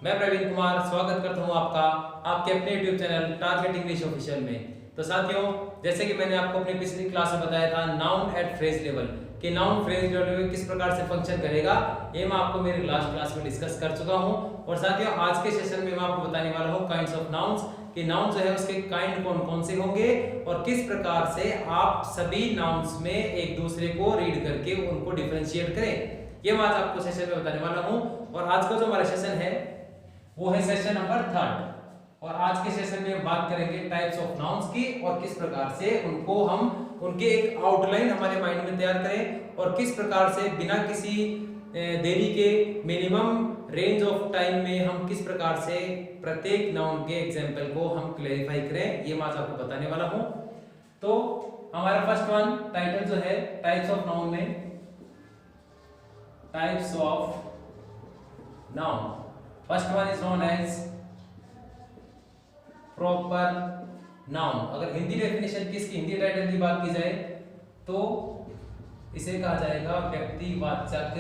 मैं प्रवीण कुमार स्वागत करता हूं आपका आपके अपने YouTube channel target English official में। तो साथियों, जैसे कि मैंने आपको अपनी पिछली क्लास में बताया था नाउन एट फ्रेज लेवल कि नाउन फ्रेज लेवल में किस प्रकार से फंक्शन करेगा, ये मैं आपको मेरी लास्ट क्लास में डिस्कस कर चुका हूं। और साथियों, आज के सेशन में मैं आपको बताने वाला हूं काइंड्स ऑफ नाउन्स कि नाउन जो है उसके काइंड कौन कौन से होंगे और किस प्रकार से आप सभी नाउन्स में एक दूसरे को रीड करके उनको डिफरेंशिएट करें, ये मैं आज आपको सेशन में बताने वाला हूं। और आज का जो हमारा सेशन है वो है सेशन नंबर 3 और आज के सेशन में हम बात करेंगे टाइप्स ऑफ नाउन्स की और किस प्रकार से उनको हम उनके एक आउटलाइन हमारे माइंड में तैयार करें और किस प्रकार से बिना किसी देरी के मिनिमम रेंज ऑफ टाइम में हम किस प्रकार से प्रत्येक नाउन के एग्जांपल को हम क्लैरिफाई करें, ये मैं आज आपको बताने वाला हूं। तो हमारा फर्स्ट वन टाइटल जो है टाइप्स ऑफ नाउन में, types of noun, first one is known as proper noun. अगर हिंदी डेफिनेशन की, इसकी हिंदी टाइटल की बात की जाए तो इसे कहा जाएगा व्यक्तिवाचक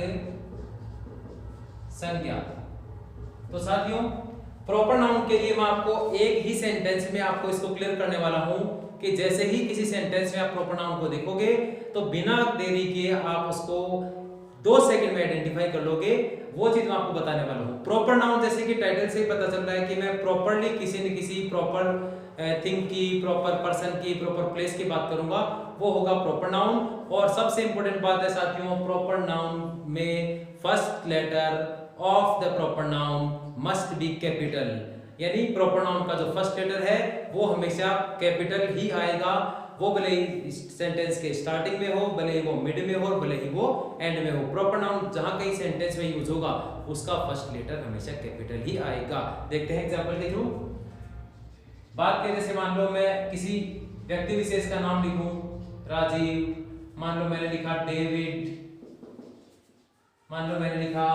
संज्ञा। तो साथियों, प्रॉपर नाउन के लिए मैं आपको एक ही सेंटेंस में आपको इसको क्लियर करने वाला हूं कि जैसे ही किसी सेंटेंस में आप प्रॉपर नाउन को देखोगे तो बिना देरी के आप उसको 2 सेकंड में आइडेंटिफाई कर लोगे, वो चीज मैं आपको बताने वाला हूं। प्रॉपर नाउन जैसे कि टाइटल से ही पता चल रहा है कि मैं प्रॉपरली किसी न किसी प्रॉपर थिंग की, प्रॉपर पर्सन की, प्रॉपर प्लेस की बात करूंगा, वो होगा प्रॉपर नाउन। और सबसे इंपॉर्टेंट बात है साथियों, प्रॉपर नाउन में first letter of the proper noun must be capital, यानी प्रॉपर नाउन का जो फर्स्ट लेटर है वो हमेशा कैपिटल ही आएगा, वो भले ही सेंटेंस के स्टार्टिंग में हो, भले ही वो मिड में हो, भले ही वो एंड में हो। प्रॉपर नाउन जहां कहीं सेंटेंस में यूज होगा उसका फर्स्ट लेटर हमेशा कैपिटल ही आएगा। देखते हैं एग्जांपल के थ्रू। बात करें जैसे मान लो मैं किसी व्यक्ति विशेष का नाम लिखूं राजीव, मान लो मैंने लिखा डेविड, मान लो मैंने लिखा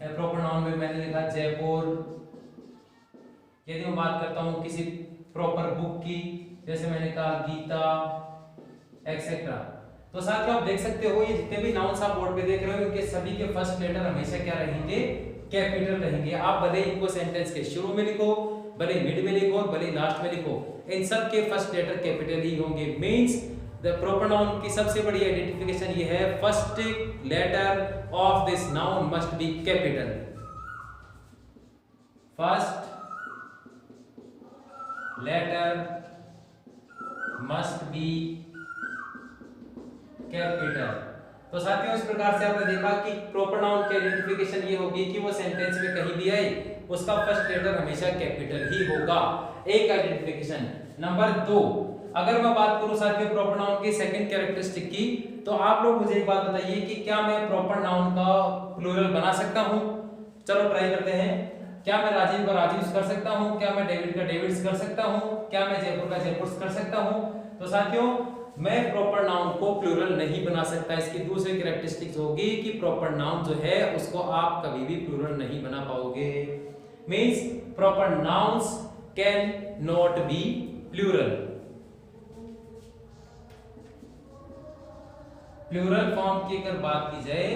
प्रॉपर नाउन में मैंने लिखा जयपुर। यदि मैं बात करता हूं किसी प्रॉपर बुक की, जैसे मैंने कहा गीता एक्सेट्रा, तो साथियों आप देख सकते हो ये जितने भी नाउन्स आप बोर्ड पे देख रहे हो इनके सभी के फर्स्ट लेटर हमेशा क्या रहेंगे, कैपिटल रहेंगे। आप भले इनको सेंटेंस के शुरू में लिखो, भले मिड में लिखो, भले लास्ट में लिखो, इन सब के फर्स्ट लेटर कैपिटल ही होंगे। मींस द प्रॉपर नाउन की सबसे बड़ी आइडेंटिफिकेशन ये है, first letter of this noun must be capital. First letter must be capital. तो साथियों इस प्रकार से आपने देखा कि प्रॉपर नाउन की आइडेंटिफिकेशन ये होगी कि वो सेंटेंस में कहीं भी आए उसका फर्स्ट लेटर हमेशा कैपिटल ही होगा, एक आइडेंटिफिकेशन। नंबर 2, अगर मैं बात करूं साथियों प्रॉपर नाउन की सेकंड कैरेक्टरिस्टिक की, तो आप लोग मुझे एक बात बताइए कि क्या मैं प्रॉपर नाउन का प्लूरल बना सकता हूं? चलो ट्राई करते हैं। क्या मैं राजीव का राजीव कर सकता हूं? क्या मैं डेविड का डेविड्स कर सकता हूं? क्या मैं जयपुर का जयपुर्स कर सकता हूं? तो साथियों मैं प्रॉपर नाउन को प्लूरल नहीं बना सकता। इसकी दूसरी कैरेक्टरिस्टिक्स होगी कि प्रॉपर नाउन जो है उसको आप कभी भी प्लूरल नहीं बना पाओगे। Means proper nouns can not be plural. Plural form की अगर बात की जाए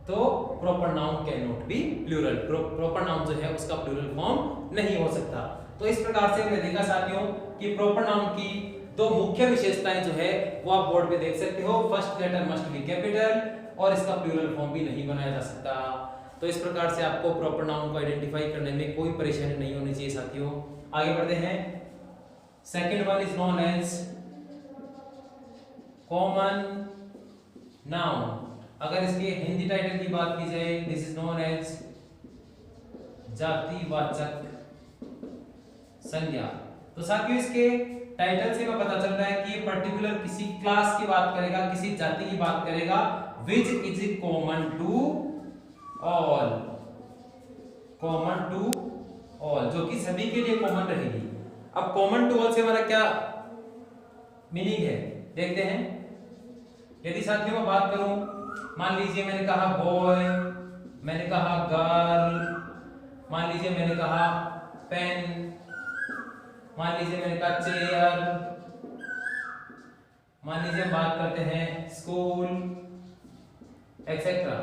तो proper noun can not be plural, proper noun जो है उसका प्लूरल फॉर्म नहीं हो सकता। तो इस प्रकार से हमने देखा साथियों कि प्रॉपर नाउन की 2 मुख्य विशेषताएं जो है वो आप बोर्ड पे देख सकते हो, first letter must be capital और इसका प्लूरल फॉर्म भी नहीं बनाया जा सकता। तो इस प्रकार से आपको प्रॉपर नाउन को आइडेंटिफाई करने में कोई परेशानी नहीं होनी चाहिए साथियों। आगे बढ़ते हैं। Second one is known as common noun. अगर इसके हिंदी टाइटल की बात की जाए, दिस इज नोन एज जातिवाचक संज्ञा। तो साथियों इसके टाइटल से हमें पता चल रहा है कि ये पर्टिकुलर किसी क्लास की बात करेगा, किसी जाति की बात करेगा, which is common to all, common to all, जो कि सभी के लिए कॉमन रहेगी। अब कॉमन टू ऑल से हमारा क्या मीनिंग है देखते हैं। यदि साथियों मैं बात करूं, मान लीजिए मैंने कहा बॉय, मैंने कहा गर्ल, मान लीजिए मैंने कहा पेन, मान लीजिए मैंने कहा चेयर, मान लीजिए बात करते हैं स्कूल एक्सेट्रा।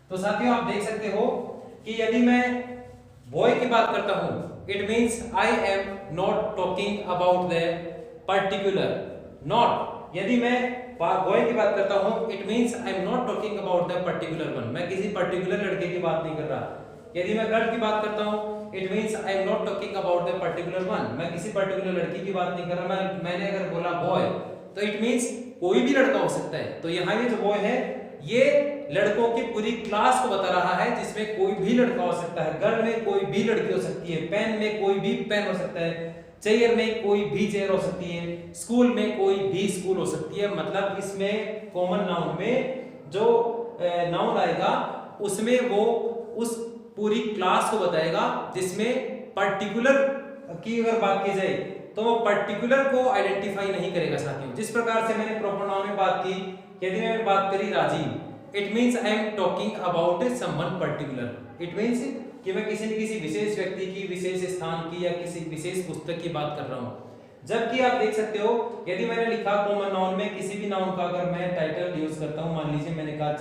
तो साथियों आप देख सकते हो कि यदि मैं बॉय की बात करता हूं, it means I am not talking about the particular, not. यदि मैं बॉय की बात करता हूं, it means I am not talking about the particular one, मैं किसी पर्टिकुलर लड़के की बात नहीं कर रहा। यदि मैं गर्ल की बात करता हूं, it means I am not talking about the particular one, मैं किसी पर्टिकुलर लड़की की बात नहीं कर रहा। मैंने अगर बोला बॉय तो इट मीन्स कोई भी लड़का हो सकता है। तो यहाँ ये जो बॉय है ये लड़कों की पूरी क्लास को बता रहा है, जिसमें कोई भी लड़का हो सकता है। गर्ल में कोई भी लड़की हो सकती है, पेन में कोई भी पेन हो सकता है, चेयर में कोई भी चेयर हो सकती है, स्कूल में कोई भी स्कूल हो सकती है। मतलब इसमें कॉमन नाउन में जो नाउन आएगा उसमें वो उस पूरी क्लास को बताएगा, जिसमें पर्टिकुलर की अगर बात की जाए तो वो पर्टिकुलर को आइडेंटिफाई नहीं करेगा साथियों। जिस प्रकार से मैंने प्रॉपर नाउन में बात की, यदि मैं बात करी Rajiv, it means I am talking about someone particular. It means कि मैं किसी न किसी विशेष व्यक्ति की, विशेष स्थान की या किसी विशेष पुस्तक की बात कर रहा हूं। जबकि आप देख सकते हो यदि मैंने लिखा कॉमन नाउन में किसी भी नाउन का अगर मैं टाइटल यूज करता हूं, मान लीजिए मैंने कहा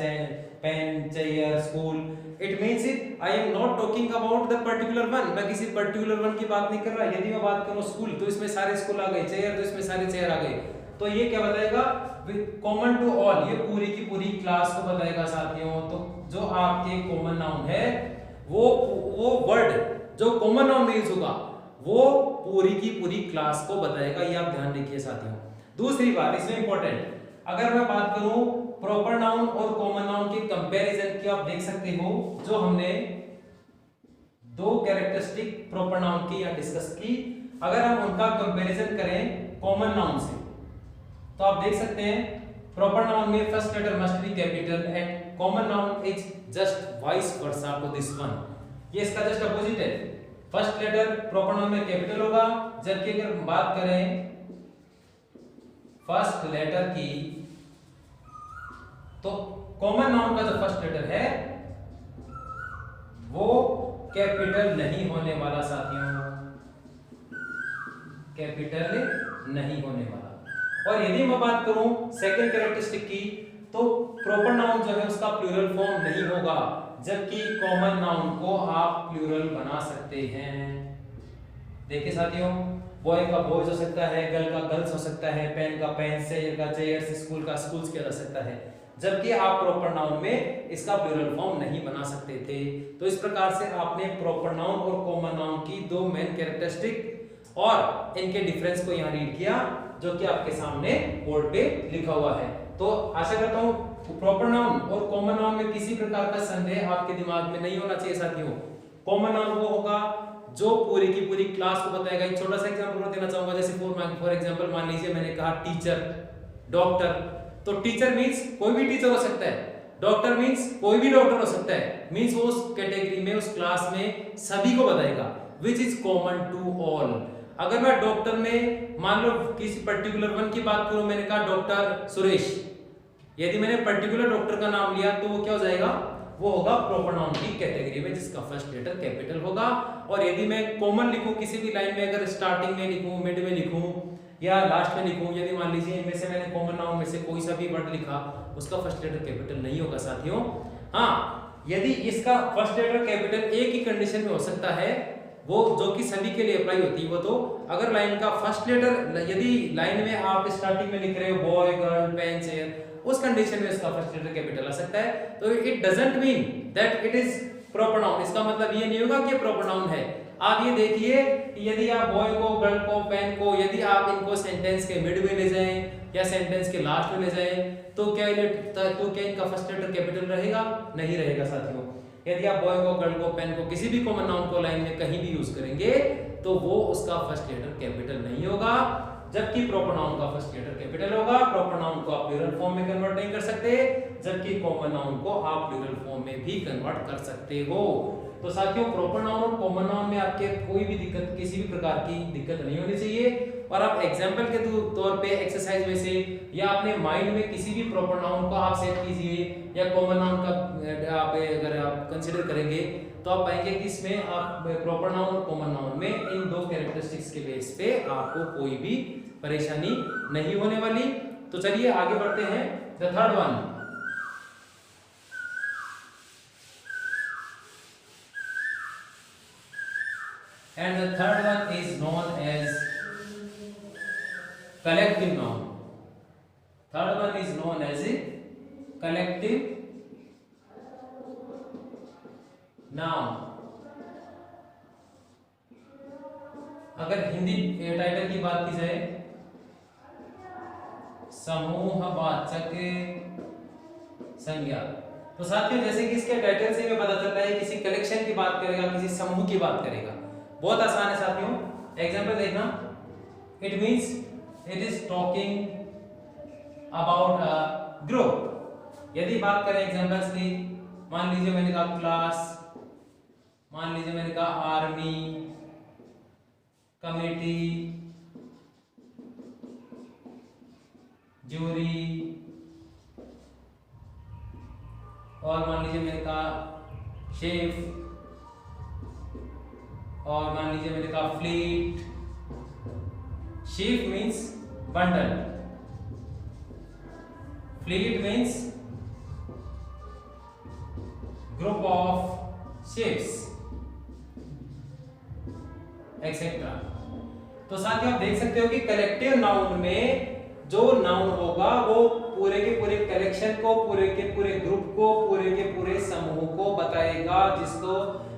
pen, chair, school, it means I am not talking about the particular one, मैं किसी पर्टिकुलर वन की बात नहीं कर रहा। यदि मैं बात करूं स्कूल तो इसमें सारे स्कूल आ गए, चेयर तो इसमें सारे चेयर आ गए। तो ये क्या बताएगा, कॉमन टू ऑल, ये पूरी की पूरी क्लास को बताएगा साथियों। तो जो आपके कॉमन नाउन है वो वर्ड जो कॉमन नाउन में यूज होगा वो पूरी की पूरी क्लास को बताएगा, ये आप ध्यान रखिए साथियों। दूसरी बात इसमें इंपॉर्टेंट, अगर मैं बात करूं प्रॉपर नाउन और कॉमन नाउन के कंपैरिजन की, आप देख सकते हो जो हमने दो कैरेक्टरिस्टिक प्रॉपर नाउन की या डिस्कस की, अगर हम उनका कंपैरिजन करें कॉमन नाउन से तो आप देख सकते हैं प्रॉपर नाउन में first letter must be capital and common noun is just vice versa to this one. ये इसका जस्ट अपोजिट है, फर्स्ट लेटर प्रॉपर नाउन में कैपिटल होगा, जबकि अगर बात करें फर्स्ट लेटर की तो कॉमन नाउन का जो फर्स्ट लेटर है वो कैपिटल नहीं होने वाला साथियों, कैपिटल नहीं होने वाला। और यदि मैं बात करूं सेकंड कैरेक्टरिस्टिक की तो प्रॉपर नाउन जो है उसका प्लूरल फॉर्म नहीं होगा, जबकि कॉमन नाउन को आप प्लूरल बना सकते हैं। देखिए साथियों, बॉय का बॉयज हो सकता है, गर्ल का गर्ल्स हो सकता है, पेन का पेन, चेयर का चेयर्स, स्कूल का स्कूल्स किया जा सकता है, जबकि आप प्रॉपर नाउन में इसका प्लूरल फॉर्म नहीं बना सकते थे। तो इस प्रकार से आपने प्रॉपर नाउन और कॉमन नाउन की दो मेन कैरेक्टरिस्टिक और इनके डिफरेंस को यहाँ रीड किया, जो कि आपके सामने बोर्ड पे लिखा हुआ है। तो आशा करता हूँ प्रॉपर नाउन और कॉमन नाउन में किसी प्रकार का संदेह आपके दिमाग में नहीं होना चाहिए साथियों। कॉमन नाउन वो होगा जो पूरी की पूरी क्लास को बताएगा। एक छोटा सा एग्जांपल देना चाहूंगा, जैसे फॉर एग्जांपल मान लीजिए मैंने कहा टीचर, डॉक्टर, तो टीचर मींस कोई भी टीचर हो सकता है, डॉक्टर मींस कोई भी डॉक्टर हो सकता है, मींस वो उस कैटेगरी में उस क्लास में सभी को बताएगा, which is common to all. अगर मैं डॉक्टर में मान लो किसी पर्टिकुलर वन की बात करूं, मैंने कहा डॉक्टर सुरेश, यदि मैंने पर्टिकुलर डॉक्टर का नाम लिया तो वो क्या हो जाएगा, वो होगा प्रॉपर नाउन की कैटेगरी में जिसका फर्स्ट लेटर कैपिटल होगा। और यदि मैं कॉमन लिखूं किसी भी लाइन में, अगर स्टार्टिंग में लिखूं, मिड में लिखूं या लास्ट में लिखूं, यदि मान लीजिए इनमें से मैंने कॉमन नाउन में से कोई सा भी वर्ड लिखा, उसका फर्स्ट लेटर कैपिटल नहीं होगा साथियों। हाँ, यदि इसका फर्स्ट लेटर कैपिटल एक ही कंडीशन में हो सकता है, वो जो कि सभी के लिए अप्लाई होती है, वो तो अगर लाइन का फर्स्ट लेटर, यदि लाइन में आप स्टार्टिंग में लिख रहे हो बॉय, गर्ल, पेन, चेयर, उस कंडीशन में इसका फर्स्ट लेटर कैपिटल आ सकता है। तो it doesn't mean that it is proper noun, इसका मतलब ये नहीं होगा कि प्रॉपर नाउन है। आप ये देखिए, यदि आप बॉय को, गर्ल को, पेन को, यदि आप इनको सेंटेंस के मिड में ले जाएं या सेंटेंस के लास्ट में ले जाएं तो क्या इनका फर्स्ट लेटर कैपिटल रहेगा? नहीं रहेगा साथियों। यदि आप बॉय को, गर्ल को, पेन को, किसी भी कॉमन नाउन को लाइन में कहीं भी यूज करेंगे तो वो उसका फर्स्ट लेटर कैपिटल नहीं होगा, जबकि प्रॉपर नाउन का फर्स्ट लेटर कैपिटल होगा। प्रॉपर नाउन को आप प्लूरल फॉर्म में कन्वर्ट नहीं कर सकते, जबकि कॉमन नाउन को आप प्लूरल फॉर्म में भी कन्वर्ट कर सकते हो। तो साथियों, प्रॉपर नाउन और कॉमन नाउन में आपके कोई भी दिक्कत, किसी भी प्रकार की दिक्कत नहीं होनी चाहिए। और आप एग्जांपल के तौर पे एक्सरसाइज में से या अपने माइंड में किसी भी प्रॉपर नाउन को आप सेट कीजिए या कॉमन नाउन का आप अगर आप कंसीडर करेंगे तो आप पाएंगे कि इसमें आप प्रॉपर नाउन और कॉमन नाउन में इन दो कैरेक्टरिस्टिक्स के बेस पे आपको कोई भी परेशानी नहीं होने वाली। तो चलिए आगे बढ़ते हैं। The third one, and the third one is known as collective noun. Third one is known as a collective noun. अगर हिंदी टाइटल की बात की जाए, समूहवाचक संज्ञा। तो साथियों जैसे कि इसके टाइटल से हमें पता चल रहा है किसी कलेक्शन की बात करेगा, किसी समूह की बात करेगा। बहुत आसान है साथियों, एग्जांपल देखना। It means it is talking about a group. यदि बात करें एग्जांपल्स की, मान लीजिए मैंने कहा क्लास, मान लीजिए मैंने कहा आर्मी, कमेटी, ज्यूरी, और मान लीजिए मैंने कहा शेफ, और मान लीजिए मैंने कहा fleet. Chef means bundle, fleet means group of ships etcetera. तो साथियों आप देख सकते हो कि कलेक्टिव नाउन में जो नाउन होगा वो पूरे के पूरे कलेक्शन को, पूरे के पूरे ग्रुप को, पूरे के पूरे समूह को बताएगा,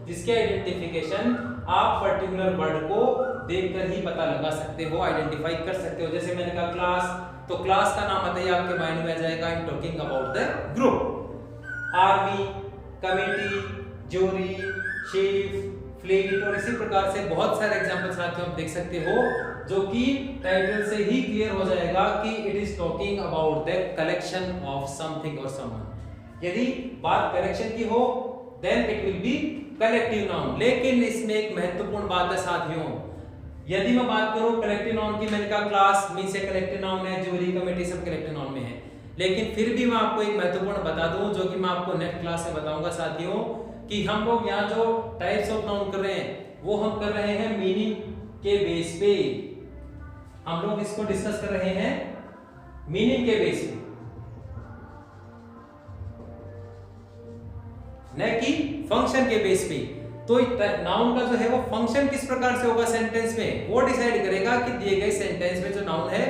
जिसके आइडेंटिफिकेशन आप पर्टिकुलर वर्ड को देखकर ही पता लगा सकते हो, आइडेंटिफाई कर सकते हो। जैसे मैंने कहा क्लास, तो क्लास का नाम आता ही आपके माइंड में आ जाएगा, आई am talking about the group. Army, committee, jury, chief, fleet, और इसी प्रकार से बहुत सारे एग्जांपल साथियों आप देख सकते हो, जो कि टाइटल से ही क्लियर हो जाएगा कि it is talking about the collection of something और समवन। यदि बात कलेक्शन की हो then it will be collective noun. लेकिन इसमें एक महत्वपूर्ण बात है साथियों, यदि मैं बात करूं कलेक्टिव नाउन की, मैंने कहा class means a collective noun है, ज्यूरी, कमेटी सब कलेक्टिव नाउन में है। लेकिन फिर भी मैं आपको एक महत्वपूर्ण बता दूं, जो कि मैं आपको नेक्स्ट क्लास में बताऊंगा साथियों, कि हम लोग यहाँ जो टाइप्स ऑफ नाउन कर रहे हैं वो हम कर रहे हैं मीनिंग के बेस पे। हम लोग इसको डिस्कस कर रहे हैं मीनिंग के बेस पे, न कि फंक्शन के बेस पे। तो नाउन का जो है वो फंक्शन किस प्रकार से होगा सेंटेंस में, वो डिसाइड करेगा कि दिए गए सेंटेंस में जो नाउन है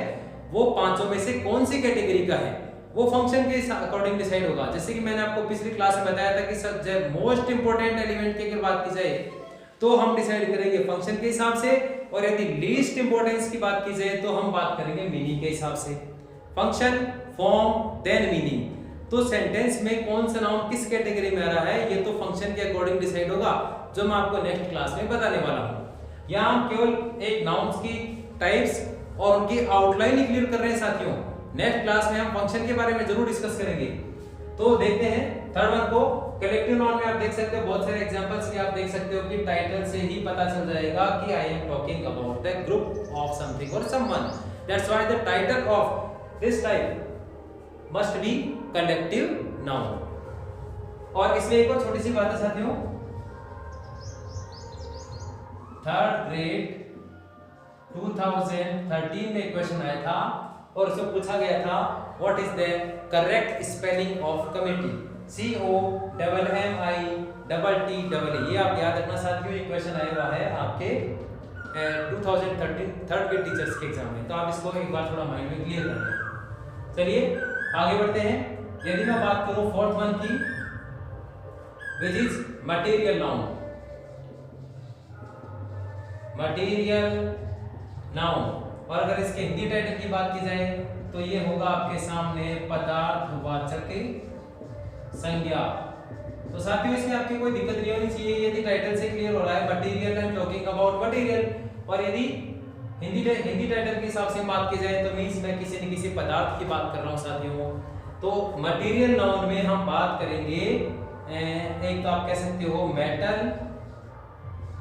वो पांचों में से कौन सी कैटेगरी का है, वो फंक्शन के अकॉर्डिंग डिसाइड होगा। जैसे कि मैंने आपको पिछली क्लास में बताया था कि सब मोस्ट इंपोर्टेंट एलिमेंट की अगर बात की जाए तो हम डिसाइड करेंगे फंक्शन के हिसाब से, और यदि लीस्ट इंपोर्टेंस की बात की जाए तो हम बात करेंगे मीनिंग के हिसाब से। Function, form, then meaning. तो सेंटेंस में कौन सा नाउन किस कैटेगरी में आ रहा है ये तो फंक्शन के अकॉर्डिंग डिसाइड होगा, जो मैं आपको नेक्स्ट क्लास में बताने वाला हूं। यहां हम केवल एक नाउन्स की टाइप्स और उनकी आउटलाइन ही क्लियर कर रहे हैं साथियों। नेक्स्ट क्लास में हम फंक्शन के बारे में जरूर डिस्कस करेंगे। तो देखते हैं थर्ड वन को। कलेक्टिव नाउन में आप देख सकते हो बहुत सारे एग्जांपल्स भी आप देख सकते हो कि टाइटल से ही पता चल जाएगा कि I am talking about the group of something और someone. That's why the title of this type must be collective noun. और इसमें एक और छोटी सी बात है साथियों, थर्ड ग्रेड 2013 में क्वेश्चन आया था और उसमें पूछा गया था what is the correct spelling of committee, COMMITTEE। ये आप याद रखना साथियों, ये क्वेश्चन आया हुआ है आपके 2013 थर्ड ग्रेड टीचर्स के एग्जाम में, तो आप इसको एक बार थोड़ा माइंड में क्लियर कर लें। चलिए आगे बढ़ते हैं। यदि मैं बात करूं फोर्थ वन की, which is material noun. Material noun, और अगर इसके हिंदी टाइटल की बात की जाए तो ये होगा आपके सामने पदार्थवाचक संज्ञा। तो साथियों इसमें आपकी कोई दिक्कत नहीं होनी चाहिए यदि टाइटल से क्लियर हो रहा है material, I am talking about material. और यदि हिंदी टाइटल के हिसाब से बात की जाए तो मींस मैं किसी न किसी पदार्थ की बात कर रहा हूं साथियों। तो मटेरियल नाउन में हम बात करेंगे, एक तो आप कह सकते हो मेटल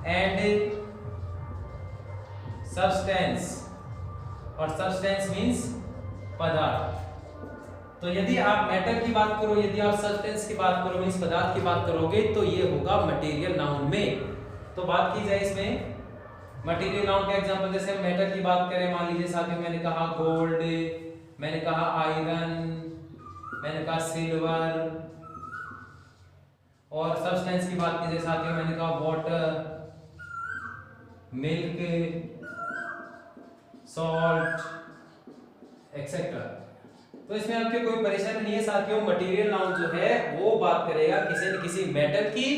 एंड सब्सटेंस, और सब्सटेंस मींस पदार्थ। तो यदि आप मेटल की बात करो, यदि आप सब्सटेंस की बात करो मींस पदार्थ की बात करोगे तो ये होगा मटेरियल नाउन में। तो बात की जाए इसमें मटेरियल नाउन का एग्जांपल, जैसे मेटल की बात करें, मान लीजिए साथियों मैंने कहा गोल्ड, मैंने कहा आयरन, मैंने कहा सिल्वर, और सब्सटेंस की बात की जाए साथियों मैंने कहा वाटर, मिल्क, सॉल्ट एक्सेट्रा। तो इसमें आपके कोई परेशानी नहीं है साथियों। मटेरियल नाउन जो है वो बात करेगा किसी न किसी मेटल की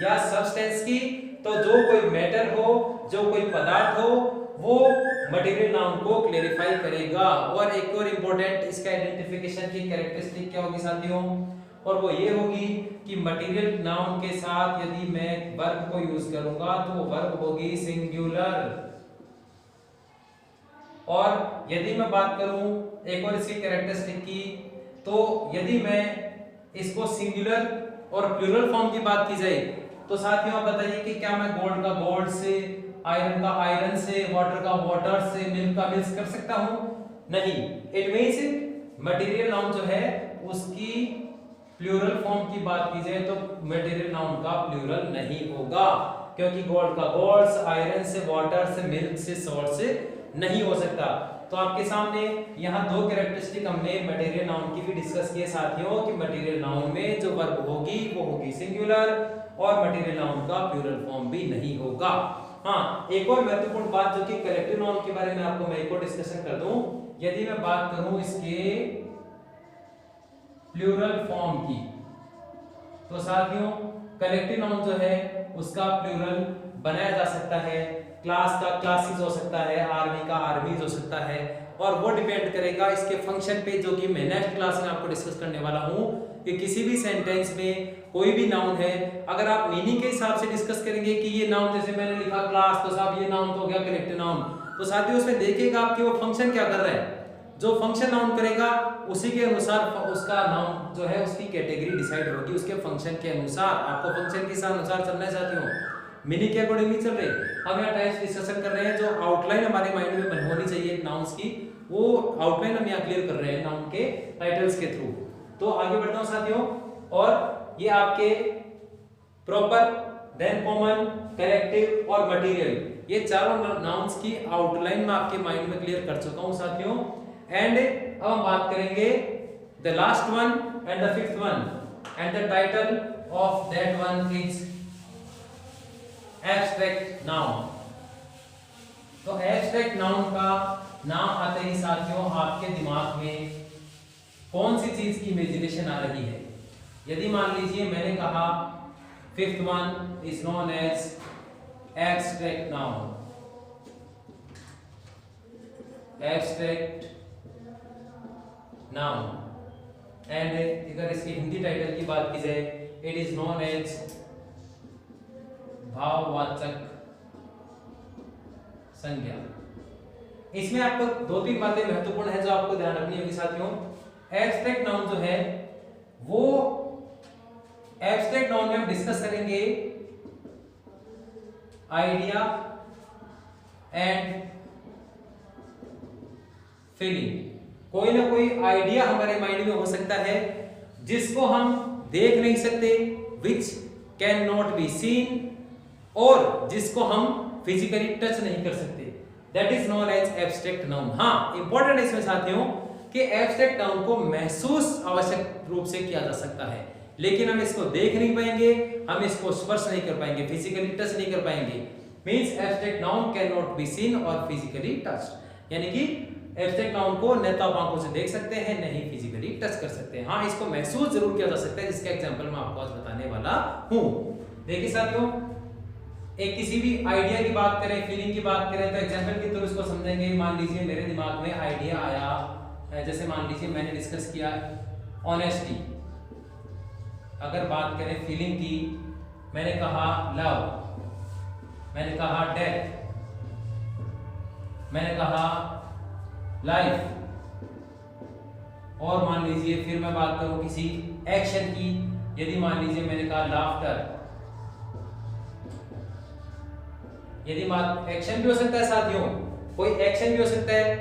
या सब्सटेंस की। तो जो कोई मेटल हो, जो कोई पदार्थ हो, वो मटेरियल नाउन को क्लेरिफाई करेगा। और एक और इंपॉर्टेंट इसका आइडेंटिफिकेशन की कैरेक्टरिस्टिक क्या होगी साथियों, और वो ये होगी कि मटेरियल नाउन के साथ यदि मैं वर्ब को यूज करूंगा तो वो वर्ब होगी सिंगुलर। और यदि मैं बात करूं एक और इसकी कैरेक्टरिस्टिक की, तो यदि मैं इसको सिंगुलर और प्लूरल फॉर्म की बात की जाए तो साथियों आप बताइए कि क्या मैं गोल्ड का गोल्ड से, आयरन का आयरन से, वाटर का वाटर से, मिल्क का मिल्क कर सकता हूं? नहीं। इट मींस मटेरियल नाउन जो है उसकी प्लूरल फॉर्म की बात की जाए तो मटेरियल नाउन का प्लूरल नहीं होगा, क्योंकि गोल्ड का गोल्ड, आयरन से, वाटर से, मिल्क से, सॉल्ट से नहीं हो सकता। तो आपके सामने यहाँ दो कैरेक्टरिस्टिक हमने मटेरियल नाउन की भी डिस्कस किए साथियों कि मटेरियल नाउन में जो वर्ब होगी वो होगी सिंगुलर और मटेरियल नाउन का प्लूरल फॉर्म भी नहीं होगा। हाँ, एक और महत्वपूर्ण बात जो कि कलेक्टिव नाउन के बारे में आपको मैं एक और डिस्कशन कर दूं, यदि मैं बात करूं इसके प्लूरल फॉर्म की, तो साथियों कलेक्टिव नाउन जो है उसका प्लूरल बनाया जा सकता है। क्लास का क्लासेस हो सकता है, आर्मी का आर्मीज हो सकता है, और वो डिपेंड करेगा इसके फंक्शन पे, जो कि मैं नेक्स्ट क्लास में आपको डिस्कस करने वाला हूं कि किसी भी सेंटेंस में कोई भी नाउन है, अगर आप मीनिंग के हिसाब से डिस्कस करेंगे कि ये नाउन, जैसे मैंने लिखा क्लास, तो साहब ये नाउन तो हो गया कलेक्टिव नाउन, तो साथियों उसमें देखिएगा आपके वो फंक्शन क्या कर रहा है। जो फंक्शन नाउन करेगा उसी के अनुसार उसका नाउन जो है उसकी कैटेगरी डिसाइड होगी, उसके फंक्शन के अनुसार। आपको फंक्शन के अनुसार चलना है साथियों, मीनिंग के अकॉर्डिंग नहीं चल रहे। हम यहाँ टाइप्स डिस्कशन कर रहे हैं, जो आउटलाइन हमारे माइंड में होनी चाहिए नाउन्स की, वो आउटलाइन हम यहाँ क्लियर कर रहे हैं नाउन के टाइटल्स के थ्रू। तो आगे बढ़ता हूँ साथियों, और ये आपके प्रॉपर, देन कॉमन, कलेक्टिव और मटेरियल, ये चारों नाउन्स की आउटलाइन में आपके माइंड में क्लियर कर चुका हूँ साथियों। एंड अब हम बात करेंगे the last one and the fifth one, and the title of that one is abstract noun. तो एब्स्ट्रैक्ट नाउन का नाम आते ही साथियों आपके दिमाग में कौन सी चीज की इमेजिनेशन आ रही है? यदि मान लीजिए मैंने कहा fifth one is known as abstract noun, abstract noun, and अगर इसकी हिंदी टाइटल की बात की जाए, इट इज नोन एज भाववाचक संज्ञा। इसमें आपको दो तीन बातें महत्वपूर्ण है जो आपको ध्यान रखनी होगी साथियों। एब्स्ट्रैक्ट नाउन जो है वो, एब्स्ट्रैक्ट नाउन में हम डिस्कस करेंगे आइडिया एंड फीलिंग। कोई ना कोई आइडिया हमारे माइंड में हो सकता है जिसको हम देख नहीं सकते, which can not be seen, और जिसको हम फिजिकली टच नहीं कर सकते, that is known as abstract noun. हाँ, इंपॉर्टेंट है इसमें साथियों कि एब्स्ट्रैक्ट नाउन को महसूस आवश्यक रूप से किया जा सकता है, लेकिन हम इसको देख नहीं पाएंगे, हम इसको स्पर्श नहीं कर पाएंगे, फिजिकली टच नहीं कर पाएंगे। Means abstract noun can not be seen और फिजिकली टच्ड, यानी कि एब्स्ट्रैक्ट नाउन को न तो आंखों से देख सकते हैं, न ही फिजिकली टच कर सकते हैं। हाँ, इसको महसूस जरूर किया जा सकता है, जिसका एग्जांपल मैं आपको आज बताने वाला हूं। देखिए साथियों, एक किसी भी आइडिया की बात करें, फीलिंग की बात करें, तो एग्जांपल के थ्रू इसको समझेंगे। मान लीजिए मेरे दिमाग में आइडिया आया, जैसे मान लीजिए मैंने डिस्कस किया ऑनेस्टी। अगर बात करें फीलिंग की, मैंने कहा लव, मैंने कहा डेथ, मैंने कहा लाइफ, और मान लीजिए फिर मैं बात करूं किसी एक्शन की, यदि मान लीजिए मैंने कहा लाफ्टर। यदि बात एक्शन भी हो सकता है साथियों, कोई एक्शन भी हो सकता है,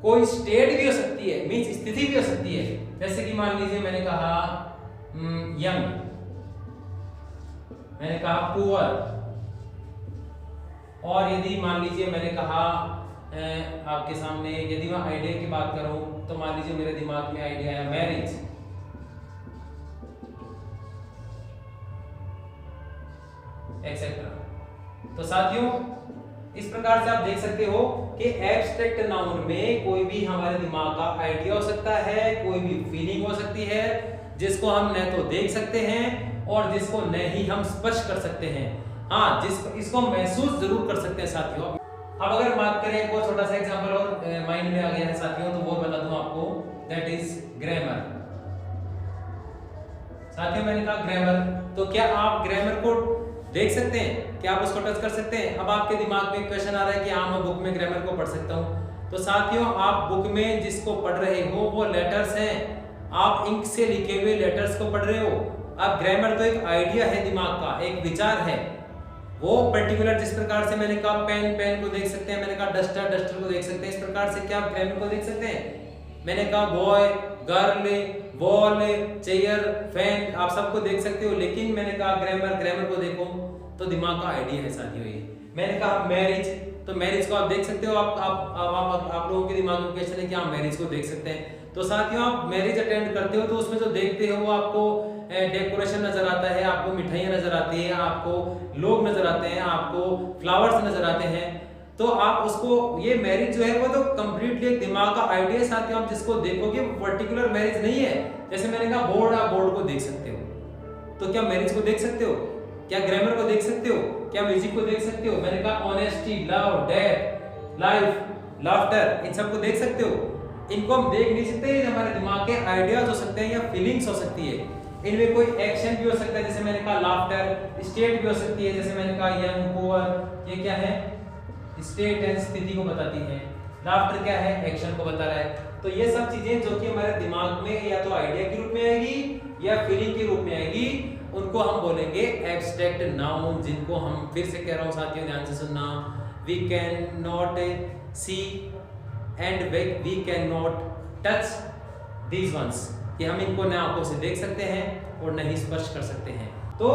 कोई स्टेट भी हो सकती है, मींस स्थिति भी हो सकती है। जैसे कि मान लीजिए मैंने कहा यंग, मैंने कहा पुअर, और यदि मान लीजिए मैंने कहा आपके सामने, यदि मैं आइडिया की बात करूं तो मान लीजिए मेरे दिमाग में आइडिया आया मैरिज, एक्सेट्रा। तो साथियों इस प्रकार से आप देख सकते हो कि एब्स्ट्रैक्ट नाउन में कोई भी हमारे दिमाग का आइडिया हो सकता है, कोई भी फीलिंग हो सकती है, जिसको हम न तो देख सकते हैं और जिसको न ही हम स्पर्श कर सकते हैं। हाँ, इसको महसूस जरूर कर सकते हैं साथियों। अब अगर बात करें कोई छोटा सा एग्जांपल और माइंड में आ गया है साथियों, तो वो बता दूं आपको, दैट इज ग्रामर। साथियों मैंने कहा ग्रामर, तो क्या आप ग्रामर को देख सकते हैं? क्या आप उसको टच कर सकते हैं? अब आपके दिमाग में क्वेश्चन आ रहा है कि हाँ मैं बुक में ग्रामर को पढ़ सकता हूँ। तो साथियों आप बुक में जिसको पढ़ रहे हो वो लेटर्स हैं, आप इंक से लिखे हुए लेटर्स को पढ़ रहे हो। अब ग्रामर तो एक आइडिया है, दिमाग का एक विचार है, वो पर्टिकुलर जिस प्रकार से मैंने कहा पेन को देख सकते हैं, मैंने कहा डस्टर को देख सकते हैं, इस प्रकार से क्या आप ग्रामर को देख सकते हैं? मैंने कहा boy, girl, ball, chair, fan, आप सबको देख सकते हो, लेकिन मैंने कहा ग्रामर को देखो तो दिमाग का आइडिया है साथियों ये। मैंने कहा मैरिज, तो मैरिज को आप देख सकते हो, आप लोगों के दिमाग में क्वेश्चन है कि आप मैरिज को देख सकते हैं। तो साथियों आप मैरिज अटेंड करते हो तो उसमें जो देखते हो वो आपको डेकोरेशन नजर आता है, आपको मिठाइयाँ नजर आती है, आपको लोग नजर आते हैं, आपको फ्लावर्स नजर आते हैं, तो आप उसको, ये मैरिज जो है वो तो कंप्लीटली एक दिमाग का आइडिया है साथियों। आप जिसको देखोगे वो पर्टिकुलर मैरिज नहीं है। जैसे मैंने कहा बोर्ड, आप बोर्ड को देख सकते हो, तो क्या मैरिज को देख सकते हो? क्या ग्रामर को देख सकते हो? क्या म्यूजिक को देख सकते हो? मैंने कहा honesty, love, death, life, laughter, इन सबको देख सकते हो? इनको हम देख नहीं सकते, हमारे दिमाग के आइडियाज हो सकते हैं या फीलिंग्स हो सकती है। इनमें कोई एक्शन भी हो सकता है, जैसे मैंने कहा लाफ्टर, स्टेट भी हो सकती है, जैसे मैंने कहा यंग, पुअर, ये क्या है? स्टेट एंड स्थिति को बताती है। लाफ्टर क्या है? एक्शन को बता रहा है। तो ये सब चीजें जो कि हमारे दिमाग में या तो आइडिया के रूप में आएगी या फीलिंग के रूप में आएगी, उनको हम बोलेंगे एब्स्ट्रैक्ट नाउन, जिनको हम, फिर से कह रहा हूं साथियों ध्यान से सुनना, we can not see and we can not touch these ones, कि हम इनको न आंखों से देख सकते हैं और न ही स्पर्श कर सकते हैं। तो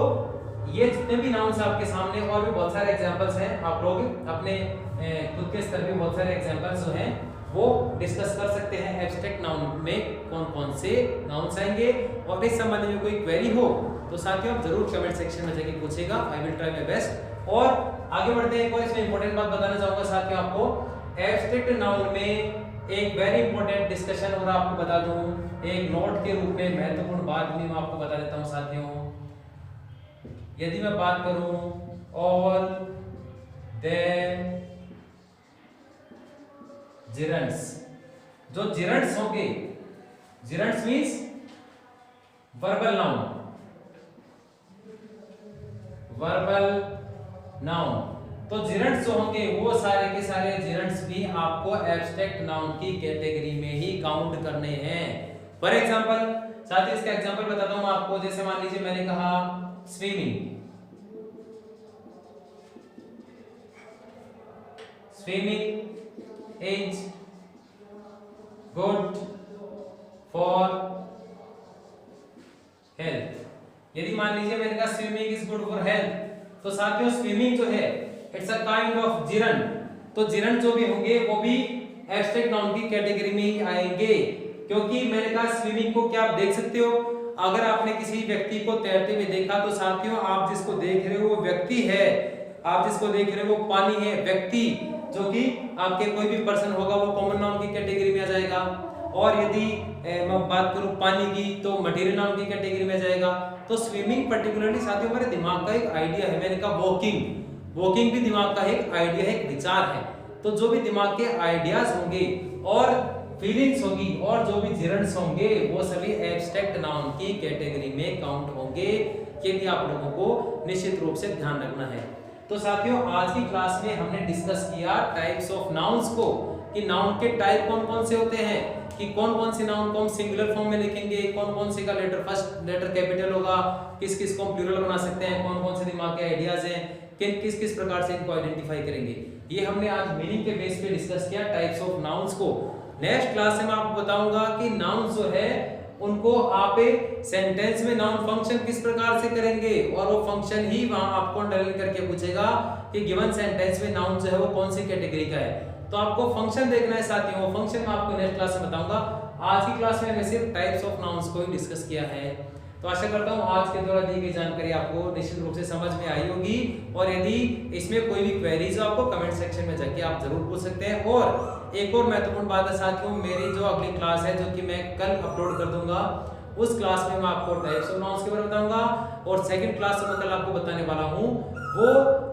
ये जितने भी नाउन्स आपके सामने, और भी बहुत सारे एग्जांपल्स हैं, आप लोग अपने खुद के स्तर पे बहुत सारे एग्जांपल्स जो हैं वो डिस्कस कर सकते हैं। एब्स्ट्रैक्ट नाउन में कौन कौन से नाउन्स आएंगे, और इस संबंध में कोई क्वेरी हो तो साथियों आप जरूर कमेंट सेक्शन में जाके पूछेगा, I will try my best. और आगे बढ़ते हैं, एक और इसमें इंपॉर्टेंट बात बताना चाहूंगा साथियों आपको, एब्स्ट्रैक्ट नाउन में एक वेरी इंपॉर्टेंट डिस्कशन, और आपको बता दूं एक नोट के रूप में महत्वपूर्ण बात भी मैं आपको बता देता हूं साथियों। यदि मैं बात करूं ऑल द जिरंट्स, जो जिरंट्स होंगे, gerunds means verbal noun, verbal noun, तो जिरंट्स जो होंगे वो सारे के सारे जिरंट्स भी आपको एब्स्ट्रैक्ट नाउन की कैटेगरी में ही काउंट करने हैं। फॉर एग्जांपल साथियों इसका एग्जांपल बताता हूं आपको, जैसे मान लीजिए मैंने कहा swimming, swimming is good for health. यदि मान लीजिए मैंने कहा swimming is good for health, तो साथियों स्विमिंग जो है इट्स अ काइंड ऑफ जिरंट, तो जिरंट जो भी होंगे वो भी एब्स्ट्रैक्ट नाउन की कैटेगरी में ही आएंगे, क्योंकि मैंने कहा स्विमिंग को क्या आप देख सकते हो? अगर आपने किसी व्यक्ति को तैरते हुए देखा तो साथियों आप जिसको देख रहे हो वो व्यक्ति है, आप जिसको देख रहे हो वो पानी है, व्यक्ति जो कि आपके कोई भी पर्सन होगा वो कॉमन नाउन की कैटेगरी में आ जाएगा। और यदि मैं बात करूं पानी की तो मटेरियल नाउन की कैटेगरी में आ जाएगा। तो स्विमिंग पर्टिकुलरली साथियों हमारे दिमाग का एक आइडिया है। मैंने कहा वॉकिंग भी दिमाग का एक आइडिया है, एक विचार है। तो जो भी दिमाग के आइडियाज होंगे और फीलिंग्स होगी और जो भी जिरंट्स होंगे वो सभी एब्स्ट्रैक्ट नाउन की कैटेगरी में काउंट होंगे। ये भी आप लोगों को निश्चित रूप से ध्यान रखना है। तो साथियों आज की क्लास में हमने डिस्कस किया टाइप्स ऑफ नाउन्स को, कि नाउन के टाइप कौन कौन से होते हैं, कि कौन कौन से नाउन को हम सिंगुलर फॉर्म में लिखेंगे, कौन कौन से का लेटर फर्स्ट लेटर कैपिटल होगा, किस किस को हम प्लूरल बना सकते हैं, कौन कौन से दिमाग के आइडियाज हैं, किस किस प्रकार से इनको आइडेंटिफाई करेंगे। ये हमने आज मीनिंग के बेस पे डिस्कस किया टाइप्स ऑफ नाउन्स को। नेक्स्ट क्लास में मैं आपको बताऊंगा कि नाउन्स जो है उनको आप सेंटेंस में नाउन फंक्शन किस प्रकार से करेंगे, और वो फंक्शन ही वहां आपको अंडरलाइन करके पूछेगा कि गिवन सेंटेंस में नाउन जो है वो कौन सी कैटेगरी का है। तो आपको फंक्शन देखना है साथियों, फंक्शन मैं आपको नेक्स्ट क्लास में बताऊंगा। आज की क्लास में मैं सिर्फ टाइप्स ऑफ नाउन्स को ही डिस्कस किया है। तो आशा करता हूँ आज के द्वारा दी गई जानकारी आपको निश्चित रूप से समझ में आई होगी, और यदि इसमें कोई भी क्वेरीज हो आपको कमेंट सेक्शन में जाके आप जरूर पूछ सकते हैं। और एक और महत्वपूर्ण बात है साथियों, मेरी जो अगली क्लास है जो कि मैं कल अपलोड कर दूंगा, उस क्लास में मैं आपको टाइप्स ऑफ नाउन्स के बारे में बताऊंगा, और सेकंड क्लास में कल आपको बताने वाला हूं वो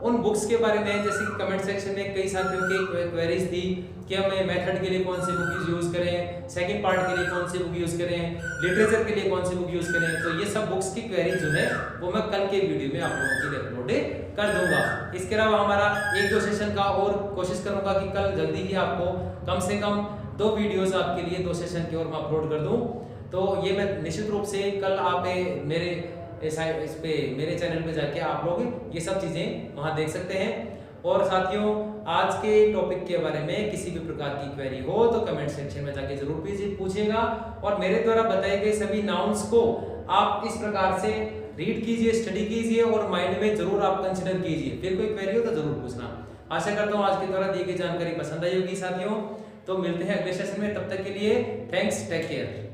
उन बुक्स के बारे में, जैसे कि कमेंट सेक्शन में कई साथियों की क्वेरीज थी कि हमें मेथड के लिए कौन सी बुक यूज करें, सेकंड पार्ट के लिए कौन सी बुक यूज करें, लिटरेचर के लिए कौन सी बुक यूज करें। तो ये सब बुक्स की क्वेरी जो है वो मैं कल के वीडियो में आप लोगों के लिए अपलोड कर दूंगा। इसके अलावा हमारा 1-2 सेशन का और कोशिश करूंगा कि कल जल्दी ही आपको कम से कम 2 वीडियोस आपके लिए 2 सेशन की और मैं अपलोड कर दूं। तो ये मैं निश्चित रूप से कल आप मेरे मेरे चैनल पे जाके आप लोग ये सब चीजें वहां देख सकते हैं। और साथियों, आज के टॉपिक के बारे में किसी भी प्रकार की क्वेरी हो तो कमेंट सेक्शन में जाके जरूर पूछिएगा, और मेरे द्वारा बताए गए सभी नाउन्स को आप इस प्रकार से रीड कीजिए, स्टडी कीजिए और माइंड में जरूर आप कंसीडर कीजिए। फिर कोई क्वेरी हो तो जरूर पूछना। आशा करता हूँ आज के द्वारा दी गई जानकारी पसंद आई होगी साथियों। तो मिलते हैं अगले सेशन में, तब तक के लिए थैंक्स, टेक केयर।